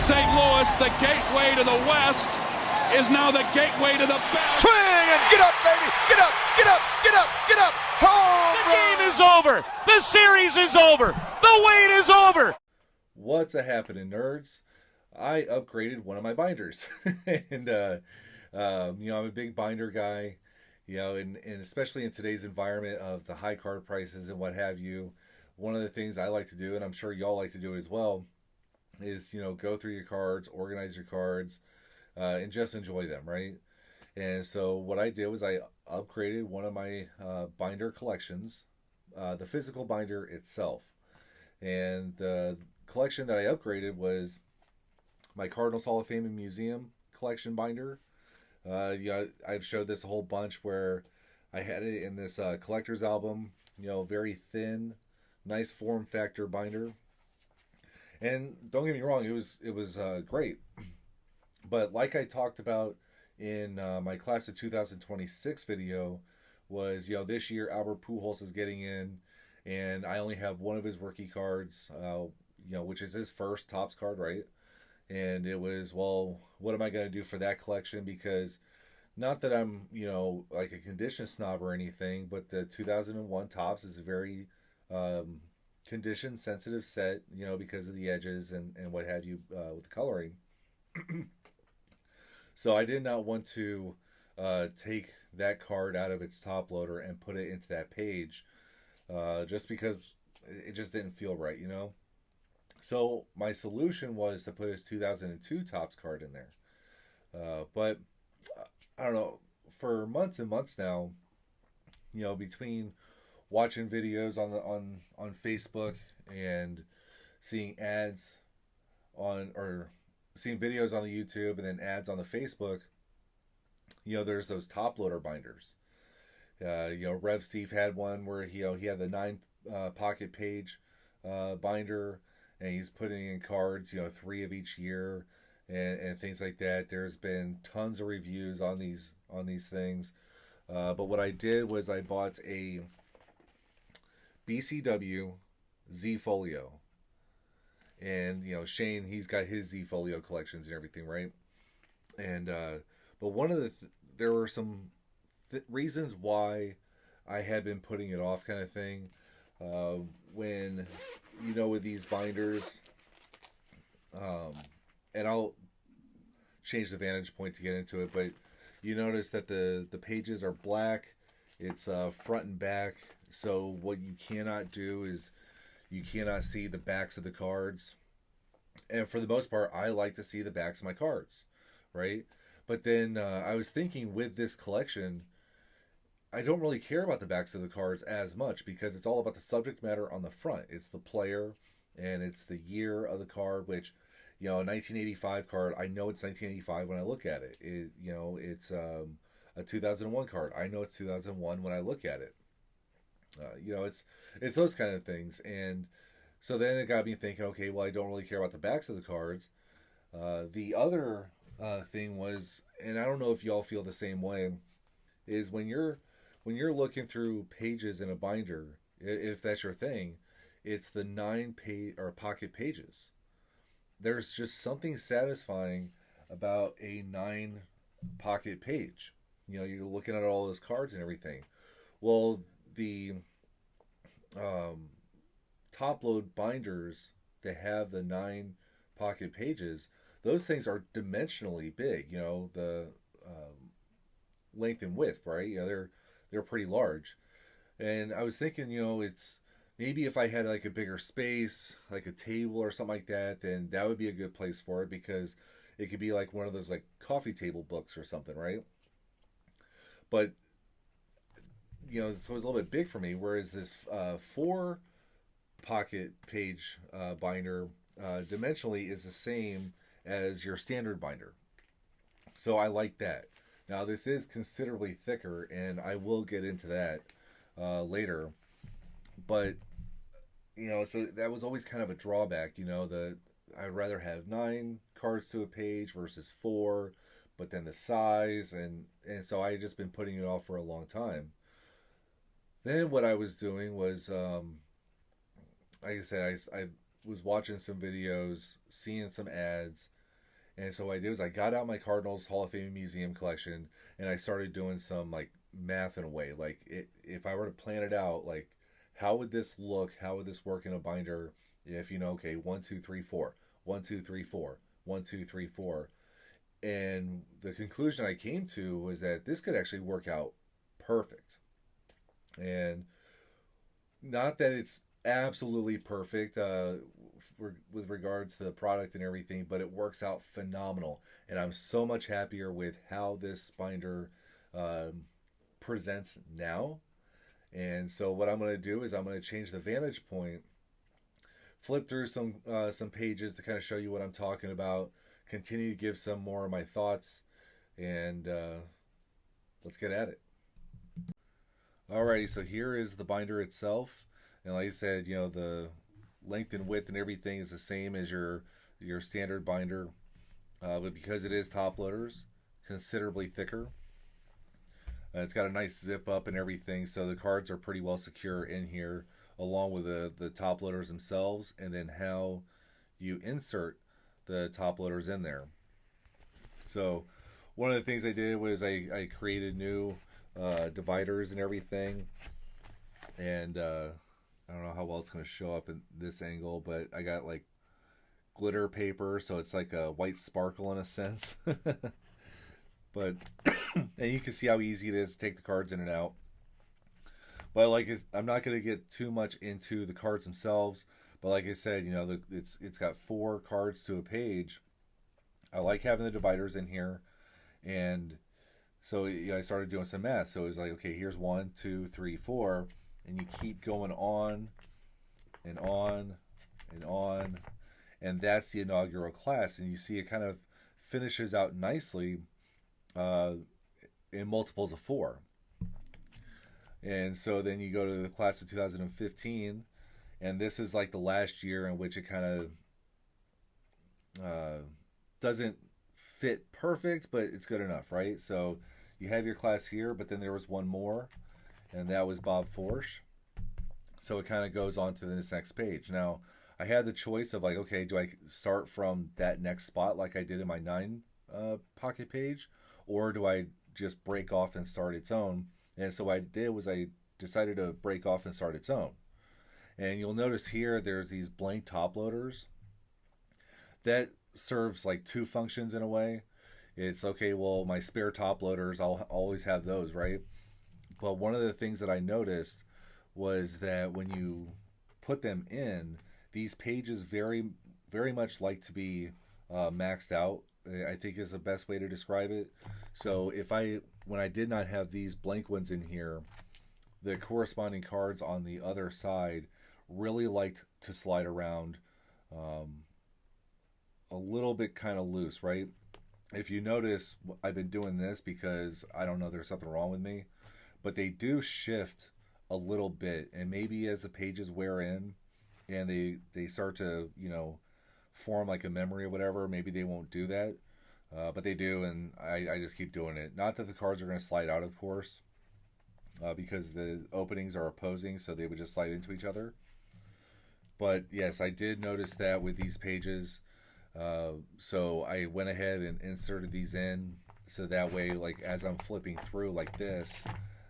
St. Louis, the gateway to the West, is now the gateway to the best. Swing and get up, baby! Get up! Get up! Get up! Get up! Home The game is over. The series is over. The wait is over. What's a happening, nerds? I upgraded one of my binders, and I'm a big binder guy, and especially in today's environment of the high card prices and what have you. One of the things I like to do, and I'm sure y'all like to do as well, is go through your cards, organize your cards, and just enjoy them, right? And so what I did was I upgraded one of my binder collections, the physical binder itself. And the collection that I upgraded was my Cardinals Hall of Fame and Museum collection binder. I've showed this a whole bunch where I had it in this collector's album, very thin, nice form factor binder. And don't get me wrong, it was great. But like I talked about in my class of 2026 video, was this year Albert Pujols is getting in, and I only have one of his rookie cards, which is his first Topps card, right? And it was, well, what am I going to do for that collection? Because not that I'm like a condition snob or anything, but the 2001 Topps is a very condition sensitive set, because of the edges and what have you with the coloring. So I did not want to take that card out of its top loader and put it into that page, just because it just didn't feel right, So my solution was to put his 2002 Topps card in there. But I don't know, for months and months now, between watching videos on Facebook and seeing ads seeing videos on the YouTube and then ads on the Facebook, there's those top loader binders. Rev Steve had one where he had the 9 pocket page binder, and he's putting in cards, 3 of each year and things like that. There's been tons of reviews on these things. But what I did was I bought a BCW Z Folio. And, Shane, he's got his Z Folio collections and everything, right? And, but one of there were some reasons why I had been putting it off, kind of thing. When, with these binders, and I'll change the vantage point to get into it, but you notice that the pages are black. It's front and back. So what you cannot do is you cannot see the backs of the cards. And for the most part, I like to see the backs of my cards, right? But then I was thinking, with this collection, I don't really care about the backs of the cards as much, because it's all about the subject matter on the front. It's the player and it's the year of the card, which, a 1985 card, I know it's 1985 when I look at it. It's a 2001 card. I know it's 2001 when I look at it. It's those kind of things. And so then it got me thinking, okay, well, I don't really care about the backs of the cards. The other thing was, and I don't know if y'all feel the same way, is when you're looking through pages in a binder, if that's your thing, it's the 9 pocket pages. There's just something satisfying about a 9 pocket page. You're looking at all those cards and everything. Well, the top load binders that have the 9 pocket pages, those things are dimensionally big. The length and width, right? They're pretty large. And I was thinking, it's maybe if I had like a bigger space, like a table or something like that, then that would be a good place for it, because it could be like one of those like coffee table books or something, right? But so it was a little bit big for me. Whereas this 4 pocket page binder dimensionally is the same as your standard binder. So I like that. Now this is considerably thicker, and I will get into that later. But so that was always kind of a drawback. I'd rather have 9 cards to a page versus 4, but then the size, and so I had just been putting it off for a long time. Then what I was doing was, like I said, I was watching some videos, seeing some ads, and so what I did was I got out my Cardinals Hall of Fame Museum collection, and I started doing some like math in a way. Like if I were to plan it out, like how would this look? How would this work in a binder? If okay, 1, 2, 3, 4, 1, 2, 3, 4, 1, 2, 3, 4, and the conclusion I came to was that this could actually work out perfect, and not that it's absolutely perfect with regards to the product and everything, but it works out phenomenal, and I'm so much happier with how this binder presents now. And so what I'm going to do is I'm going to change the vantage point, flip through some pages to kind of show you what I'm talking about, continue to give some more of my thoughts, and let's get at it. Alrighty, so here is the binder itself, and like I said, the length and width and everything is the same as your standard binder, but because it is top loaders, considerably thicker. It's got a nice zip up and everything, so the cards are pretty well secure in here, along with the top loaders themselves, and then how you insert the top loaders in there. So one of the things I did was I created new dividers and everything, and I don't know how well it's going to show up in this angle, but I got like glitter paper, so it's like a white sparkle in a sense. But and you can see how easy it is to take the cards in and out. But I'm not going to get too much into the cards themselves. But like I said, it's got 4 cards to a page. I like having the dividers in here, and so I started doing some math. So it was like, okay, here's 1, 2, 3, 4, and you keep going on and on and on, and that's the inaugural class. And you see it kind of finishes out nicely in multiples of 4. And so then you go to the class of 2015, and this is like the last year in which it kind of doesn't fit perfect, but it's good enough, right? So you have your class here, but then there was one more, and that was Bob Forsch. So it kind of goes on to this next page. Now, I had the choice of like, okay, do I start from that next spot like I did in my 9 pocket page, or do I just break off and start its own? And so what I did was I decided to break off and start its own. And you'll notice here there's these blank top loaders. That serves like 2 functions in a way. It's okay, well, my spare top loaders, I'll always have those, right? But one of the things that I noticed was that when you put them in, these pages very, very much like to be maxed out, I think is the best way to describe it. So when I did not have these blank ones in here, the corresponding cards on the other side really liked to slide around a little bit kind of loose, right? If you notice, I've been doing this because I don't know, there's something wrong with me, but they do shift a little bit, and maybe as the pages wear in and they start to form like a memory or whatever, maybe they won't do that, but they do, and I just keep doing it. Not that the cards are going to slide out, of course, because the openings are opposing, so they would just slide into each other. But yes, I did notice that with these pages, so I went ahead and inserted these in, so that way, like as I'm flipping through like this,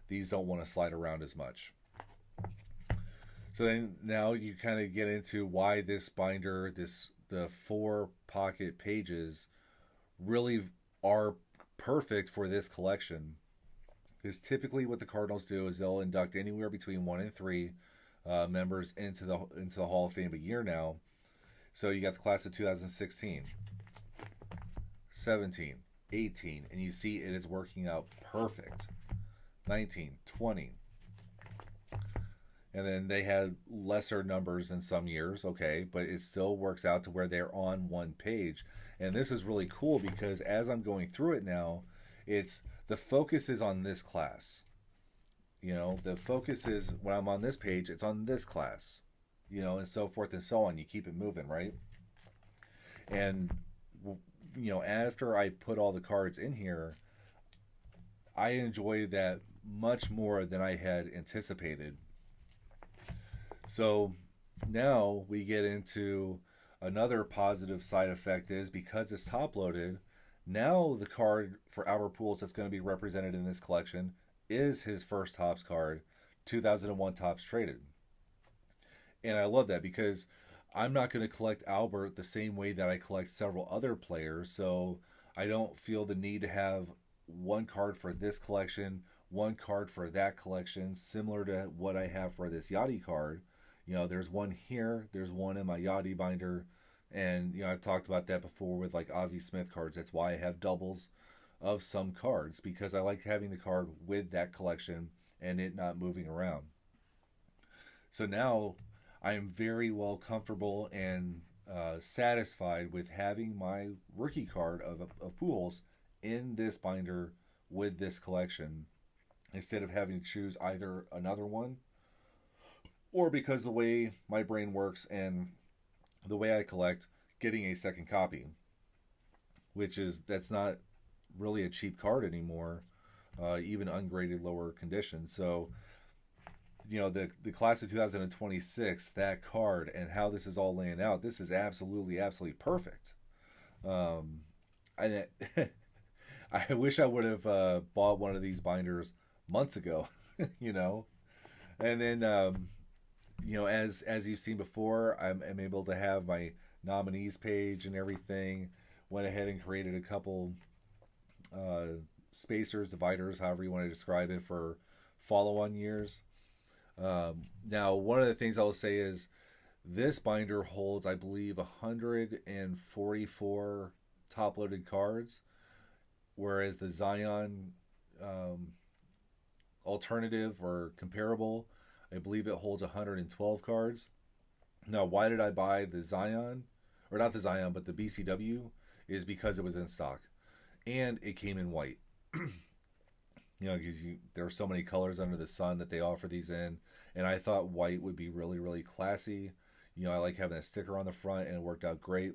these don't want to slide around as much. So then now you kind of get into why this binder, the 4 pocket pages really are perfect for this collection. Because typically what the Cardinals do is they'll induct anywhere between 1 and 3 members into the Hall of Fame a year now. So you got the class of 2016, 17, 18, and you see it is working out perfect. 19, 20. And then they had lesser numbers in some years, okay, but it still works out to where they're on one page. And this is really cool because as I'm going through it now, the focus is on this class. The focus is when I'm on this page, it's on this class, and so forth and so on. You keep it moving, right? And, after I put all the cards in here, I enjoy that much more than I had anticipated. So now we get into another positive side effect is because it's top loaded, now the card for Albert Pujols that's going to be represented in this collection is his first Topps card, 2001 Topps traded. And I love that because I'm not going to collect Albert the same way that I collect several other players, so I don't feel the need to have one card for this collection, one card for that collection, similar to what I have for this Yachty card. You know, there's one here, there's one in my Yachty binder, and you know I've talked about that before with like Ozzie Smith cards. That's why I have doubles of some cards because I like having the card with that collection and it not moving around. So now I am very well comfortable and satisfied with having my rookie card of Pujols in this binder with this collection instead of having to choose either another one or because the way my brain works and the way I collect, getting a second copy, that's not really a cheap card anymore, even ungraded lower condition. So, you know, the class of 2026, that card and how this is all laying out, this is absolutely perfect. I I wish I would have bought one of these binders months ago, you know, and then you know, as you've seen before, I'm able to have my nominees page and everything. Went ahead and created a couple spacers, dividers, however you want to describe it, for follow-on years. Now, one of the things I'll say is this binder holds, I believe, 144 top-loaded cards, whereas the Zion alternative or comparable, I believe it holds 112 cards. Now, why did I buy the Zion, or not the Zion, but the BCW, is because it was in stock, and it came in white. You know, because there are so many colors under the sun that they offer these in, and I thought white would be really classy. You know, I like having a sticker on the front, and it worked out great.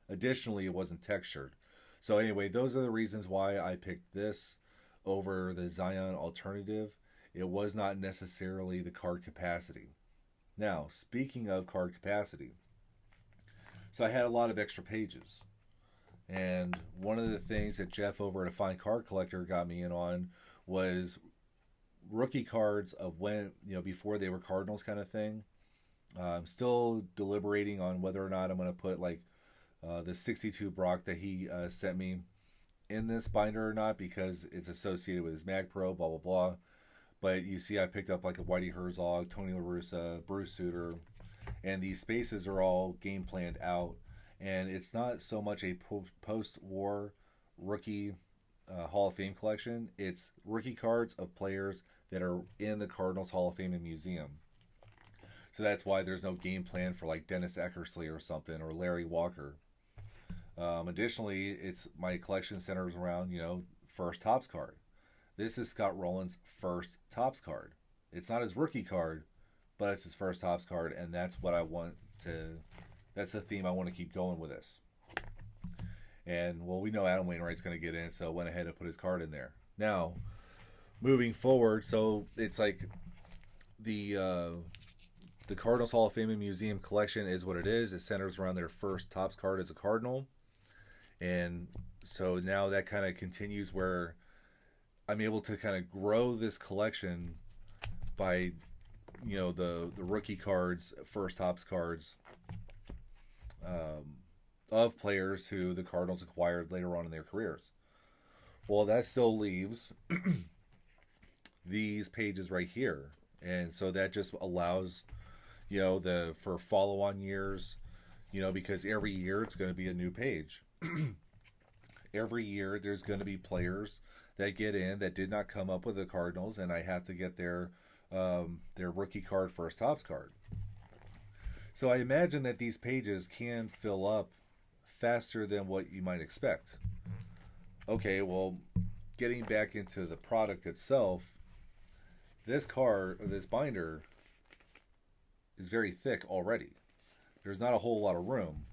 Additionally, it wasn't textured. So anyway, those are the reasons why I picked this over the Zion alternative. It was not necessarily the card capacity. Now, speaking of card capacity, so I had a lot of extra pages. And one of the things that Jeff over at A Fine Card Collector got me in on was rookie cards of when, you know, before they were Cardinals kind of thing. I'm still deliberating on whether or not I'm going to put like the 62 Brock that he sent me in this binder or not because it's associated with his Mag Pro, blah, blah, blah. But you see I picked up like a Whitey Herzog, Tony La Russa, Bruce Sutter, and these spaces are all game planned out. And it's not so much a post-war rookie Hall of Fame collection. It's rookie cards of players that are in the Cardinals Hall of Fame and Museum. So that's why there's no game plan for like Dennis Eckersley or something, or Larry Walker. Additionally, it's my collection centers around, you know, first Topps card. This is Scott Rowland's first Topps card. It's not his rookie card, but it's his first Topps card, and that's what I want to... That's the theme I want to keep going with this. And, well, we know Adam Wainwright's going to get in, so went ahead and put his card in there. Now, moving forward, so it's like the Cardinals Hall of Fame and Museum collection is what it is. It centers around their first Topps card as a Cardinal. And so now that kind of continues where I'm able to kind of grow this collection by, you know, the rookie cards, first Topps cards, of players who the Cardinals acquired later on in their careers. Well, that still leaves these pages right here, and so that just allows, you know, for follow-on years, you know, because every year it's going to be a new page. Every year there's going to be players that get in that did not come up with the Cardinals, and I have to get their rookie card, first Topps card. So I imagine that these pages can fill up faster than what you might expect. Okay, well, getting back into the product itself, this card, or this binder, is very thick already. There's not a whole lot of room.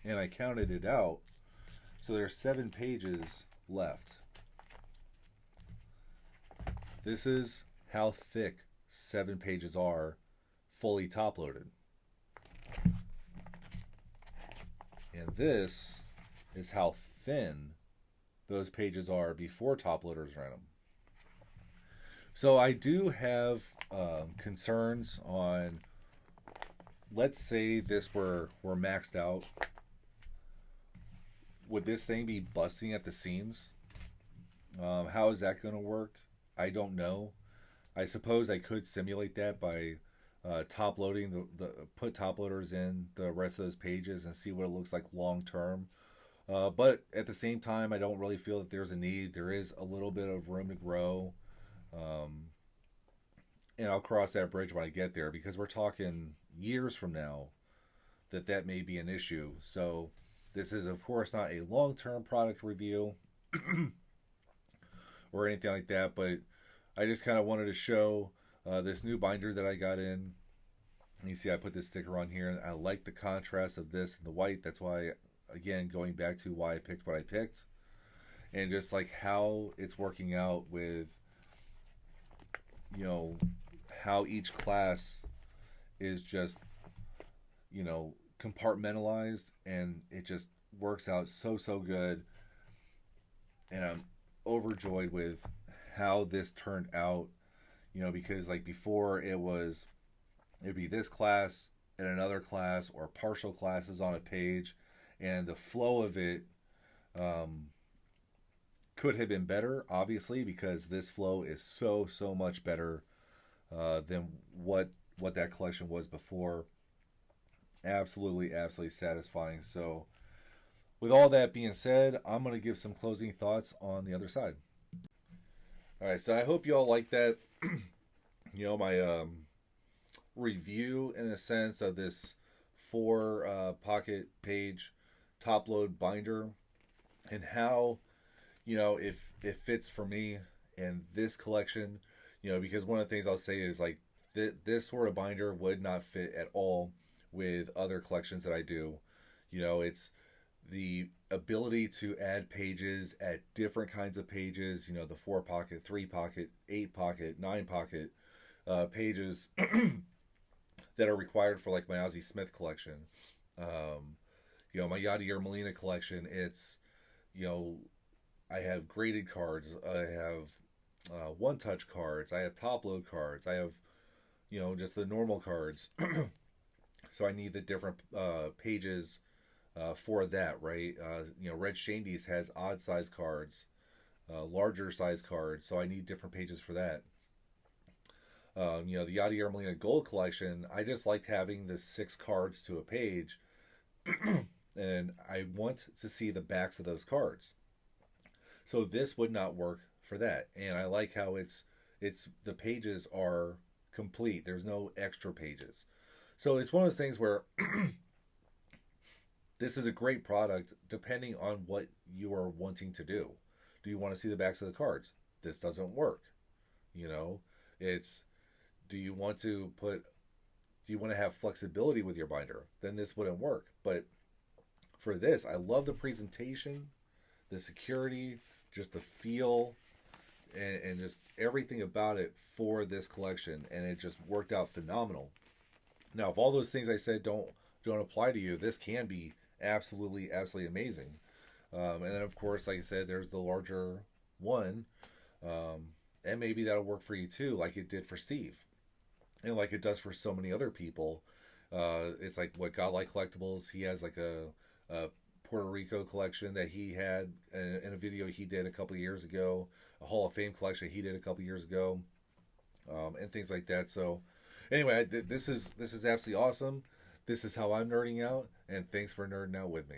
And I counted it out, so there's 7 pages left. This is how thick 7 pages are fully top loaded. And this is how thin those pages are before top loaders ran them. So I do have concerns on, let's say this were maxed out. Would this thing be busting at the seams? How is that going to work? I don't know. I suppose I could simulate that by top loading put top loaders in the rest of those pages and see what it looks like long term. But at the same time, I don't really feel that there's a need. There is a little bit of room to grow. And I'll cross that bridge when I get there, because we're talking years from now that may be an issue. So this is, of course, not a long-term product review or anything like that, but I just kind of wanted to show this new binder that I got in. You see I put this sticker on here, and I like the contrast of this and the white. That's why, again, going back to why I picked what I picked, and just like how it's working out with, you know, how each class is just, you know, compartmentalized, and it just works out so good. And I'm overjoyed with how this turned out, you know, because like before it'd be this class and another class or partial classes on a page, and the flow of it could have been better, obviously, because this flow is so much better than what that collection was before. Absolutely satisfying. So with all that being said, I'm going to give some closing thoughts on the other side. All right, so I hope you all like that. You know, my review in a sense of this 4 pocket page top load binder, and how, you know, if it fits for me and this collection. You know, because one of the things I'll say is like this sort of binder would not fit at all with other collections that I do. You know, it's the ability to add pages, add different kinds of pages, you know, the 4 pocket, 3 pocket, 8 pocket, 9 pocket pages that are required for like my Ozzie Smith collection. You know, my Yadier Molina collection, it's, you know, I have graded cards, I have one-touch cards, I have top-load cards, I have, you know, just the normal cards. So I need the different pages for that, right? You know, Red Shandy's has odd-size cards, larger size cards, so I need different pages for that. You know, the Yadier Molina Gold collection, I just liked having the 6 cards to a page, and I want to see the backs of those cards. So this would not work for that, and I like how it's the pages are complete. There's no extra pages. So it's one of those things where this is a great product depending on what you are wanting to do. Do you want to see the backs of the cards? This doesn't work. You know, do you want to have flexibility with your binder? Then this wouldn't work. But for this, I love the presentation, the security, just the feel, and just everything about it for this collection, and it just worked out phenomenal. Now, if all those things I said don't apply to you, this can be absolutely amazing. And then, of course, like I said, there's the larger one, and maybe that'll work for you too, like it did for Steve, and like it does for so many other people. It's like what Godlike Collectibles, he has like a Puerto Rico collection that he had in a video he did a couple of years ago, a Hall of Fame collection he did a couple of years ago, and things like that. So anyway, this is absolutely awesome. This is how I'm nerding out, and thanks for nerding out with me.